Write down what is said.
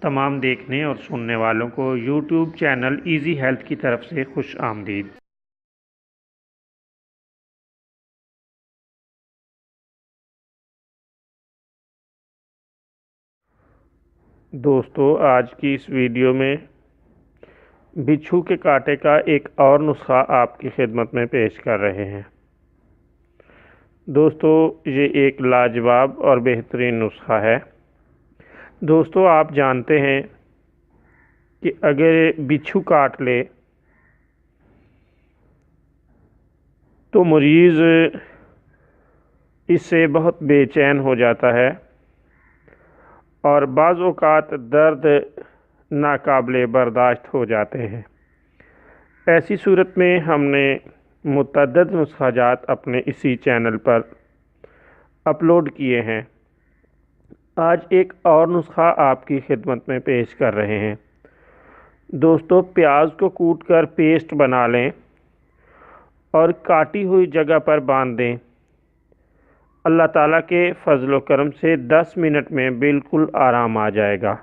تمام دیکھنے اور سننے والوں کو یوٹیوب چینل ایزی ہیلتھ کی طرف سے خوش آمدید۔ دوستو، آج کی اس ویڈیو میں بچھو کے کانٹے کا ایک اور نسخہ آپ کی خدمت میں پیش کر رہے ہیں۔ دوستو، یہ ایک لاجواب اور بہترین نسخہ ہے۔ دوستو، آپ جانتے ہیں کہ اگر بچھو کاٹ لے تو مریض اس سے بہت بے چین ہو جاتا ہے اور بعض اوقات درد ناقابل برداشت ہو جاتے ہیں۔ ایسی صورت میں ہم نے متعدد نسخہ جات اپنے اسی چینل پر اپلوڈ کیے ہیں۔ آج ایک اور نسخہ آپ کی خدمت میں پیش کر رہے ہیں۔ دوستو، پیاز کو کوٹ کر پیسٹ بنا لیں اور کاٹی ہوئی جگہ پر باندھ دیں۔ اللہ تعالیٰ کے فضل و کرم سے 10 منٹ میں بالکل آرام آ جائے گا۔